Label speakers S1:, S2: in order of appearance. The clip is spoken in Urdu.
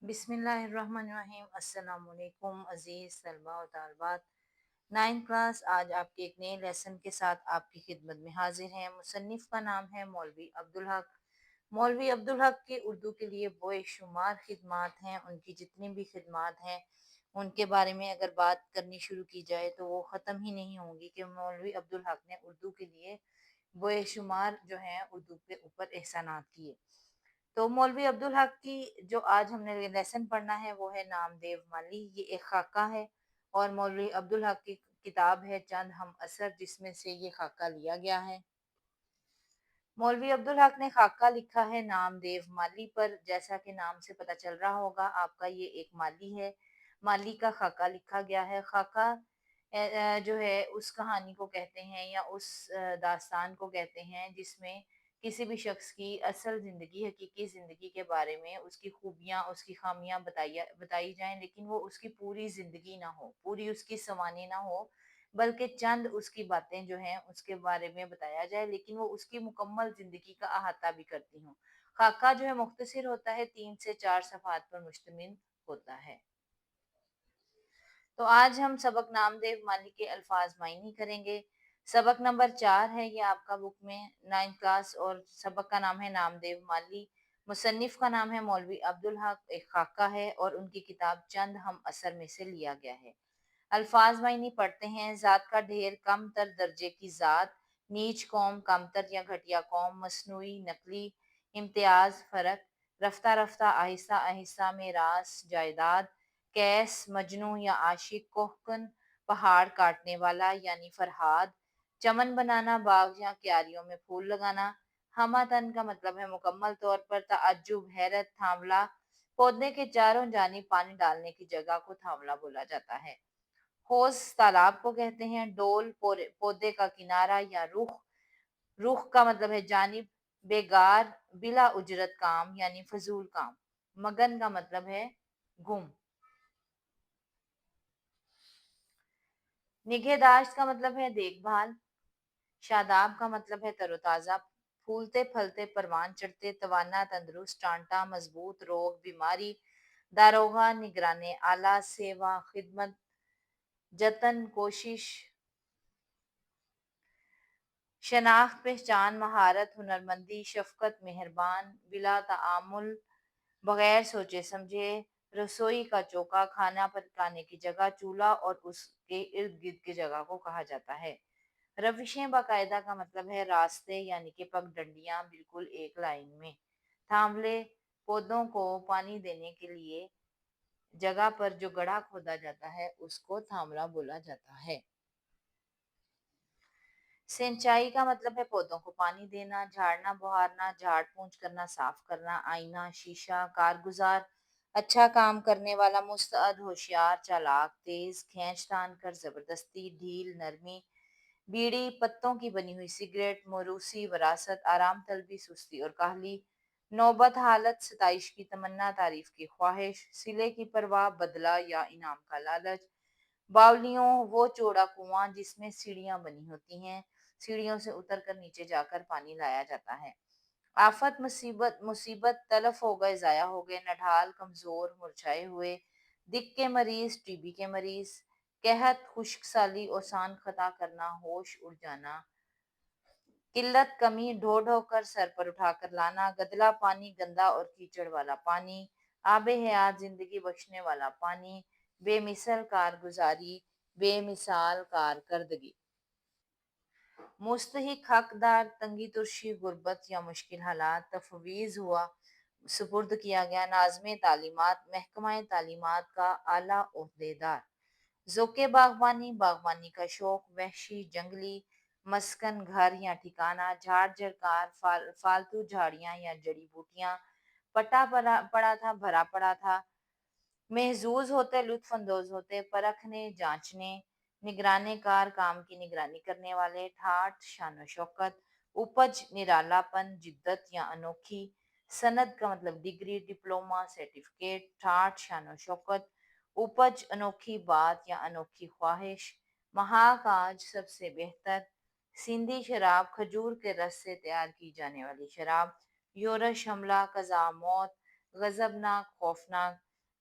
S1: بسم اللہ الرحمن الرحیم۔ السلام علیکم عزیز طلبہ و طالبات۔ 9 کلاس آج آپ کے ایک نئے لیسن کے ساتھ آپ کی خدمت میں حاضر ہیں۔ مصنف کا نام ہے مولوی عبدالحق۔ مولوی عبدالحق کے اردو کے لیے بے شمار خدمات ہیں۔ ان کی جتنی بھی خدمات ہیں ان کے بارے میں اگر بات کرنی شروع کی جائے تو وہ ختم ہی نہیں ہوں گی کہ مولوی عبدالحق نے اردو کے لیے بے شمار جو ہیں اردو کے اوپر احسانات کیے۔ تو مولوی عبدالحق کی جو آج ہم نے لیسن پڑھنا ہے وہ ہے نامدیو مالی۔ یہ ایک خاکہ ہے اور مولوی عبدالحق کی کتاب ہے چند ہم اثر، جس میں سے یہ خاکہ لیا گیا ہے۔ مولوی عبدالحق نے خاکہ لکھا ہے نامدیو مالی پر۔ جیسا کہ نام سے پتہ چل رہا ہوگا آپ کا یہ ایک مالی ہے، مالی کا خاکہ لکھا گیا ہے۔ خاکہ جو ہے اس کہانی کو کہتے ہیں یا اس داستان کو کہتے ہیں جس میں کسی بھی شخص کی اصل زندگی، حقیقی زندگی کے بارے میں اس کی خوبیاں اس کی خامیاں بتائی جائیں، لیکن وہ اس کی پوری زندگی نہ ہو، پوری اس کی سوانح نہ ہو، بلکہ چند اس کی باتیں جو ہیں اس کے بارے میں بتایا جائے، لیکن وہ اس کی مکمل زندگی کا احاطہ بھی کرتی ہوں۔ خاکہ جو ہے مختصر ہوتا ہے، 3 سے 4 صفحات پر مشتمل ہوتا ہے۔ تو آج ہم سبق نامدیو مالی کے الفاظ معنی کریں گے۔ سبق نمبر 4 ہے یہ آپ کا بک میں 9 کلاس، اور سبق کا نام ہے نامدیو مالی۔ مصنف کا نام ہے مولوی عبدالحق، ایک خاکہ ہے اور ان کی کتاب چند ہم اثر میں سے لیا گیا ہے۔ الفاظ معنی پڑھتے ہیں۔ ذات کا ڈھیر، کم تر درجے کی ذات، نیچ قوم، کم تر یا گھٹیا قوم، مصنوعی، نقلی، امتیاز، فرق، رفتہ رفتہ، آہستہ آہستہ، میراث، جائیداد، کیس، مجنوں یا عاشق، کوہکن، پہاڑ کاٹنے والا یعنی فرہاد، چمن بنانا، باغ یا کیاریوں میں پھول لگانا۔ ہماتن کا مطلب ہے مکمل طور پر، تعجب، حیرت، تھاملا، پودے کے چاروں جانب پانی ڈالنے کی جگہ کو تھاملا بولا جاتا ہے۔ حوض تالاب کو کہتے ہیں۔ ڈول پودے کا کنارہ یا رخ، رخ کا مطلب ہے جانب۔ بیگار، بلا اجرت کام یعنی فضول کام۔ مگن کا مطلب ہے گم۔ نگہداشت کا مطلب ہے دیکھ بھال۔ شاداب کا مطلب ہے تر و تازہ، پھولتے پھلتے، پروان چڑھتے، توانا، تندرست، ٹانٹا، مضبوط، روگ، بیماری۔ داروغہ، نگران اعلیٰ، سیوا، خدمت، جتن، کوشش۔ شناخت، پہچان، مہارت، ہنرمندی، شفقت، مہربان، بلا تعامل، بغیر سوچے سمجھے۔ رسوئی کا چوکا، کھانا پکانے کی جگہ، چولہا اور اس کے ارد گرد کی جگہ کو کہا جاتا ہے۔ روشیں باقاعدہ کا مطلب ہے راستے یعنی کہ پگ ڈنڈیاں بالکل ایک لائن میں۔ تھاملے، پودوں کو پانی دینے کے لیے جگہ پر جو گڑھا کھودا جاتا ہے اس کو تھاملہ بولا جاتا ہے۔ سینچائی کا مطلب ہے پودوں کو پانی دینا۔ جھاڑنا، بہارنا، جھاڑ پونچھ کرنا، صاف کرنا۔ آئینہ، شیشہ، کارگزار، اچھا کام کرنے والا، مستعد، ہوشیار، چالاک، تیز، کھینچ تان کر، زبردستی، ڈھیل، نرمی۔ بیڑی، پتوں کی بنی ہوئی سگریٹ۔ موروثی، وراثت، آرام طلبی، سستی اور کاہلی۔ نوبت، حالت، ستائش کی تمنا، تعریف کی خواہش۔ صلے کی پرواہ، بدلہ یا انعام کا لالچ۔ باولیوں، وہ چوڑا کنواں جس میں سیڑھیاں بنی ہوتی ہیں، سیڑھیوں سے اتر کر نیچے جا کر پانی لایا جاتا ہے۔ آفت، مصیبت، تلف ہو گئے، ضائع ہو گئے۔ نڈھال، کمزور، مرجھائے ہوئے۔ دق کے مریض، ٹی بی کے مریض۔ قحط، خشک سالی، اوسان خطا کرنا، ہوش اڑ جانا۔ قلت، کمی، ڈھو ڈھو کر، سر پر اٹھا کر لانا۔ گدلا پانی، گندا اور کیچڑ والا پانی۔ آب حیات، زندگی بخشنے والا پانی۔ بے مثل کارگزاری، بے مثال کارکردگی۔ مستحق، حقدار، تنگی ترشی، غربت یا مشکل حالات۔ تفویض ہوا، سپرد کیا گیا۔ ناظم تعلیمات، محکمہ تعلیمات کا اعلیٰ عہدیدار۔ ذوق باغبانی، باغبانی کا شوق۔ وحشی، جنگلی۔ مسکن، گھر یا ٹھکانہ۔ جھاڑ جھڑکار، فالتو جھاڑیاں یا جڑی بوٹیاں۔ پٹا پڑا تھا، بھرا پڑا تھا۔ محظوظ ہوتے، لطف اندوز ہوتے۔ پرکھنے، جانچنے۔ نگرانے کار، کام کی نگرانی کرنے والے۔ ٹھاٹھ، شان و شوکت۔ اپج، نرالا پن، جدت یا انوکھی۔ سند کا مطلب ڈگری، ڈپلومہ، سرٹیفکیٹ۔ ٹھاٹھ، شان و شوکت۔ اپج، انوکھی بات یا انوکھی خواہش۔ محاق، آج، سب سے بہتر۔ سندھی شراب، کھجور کے رس سے تیار کی جانے والی شراب۔ یورش، حملہ، قضا موت۔ غضبناک، خوفناک۔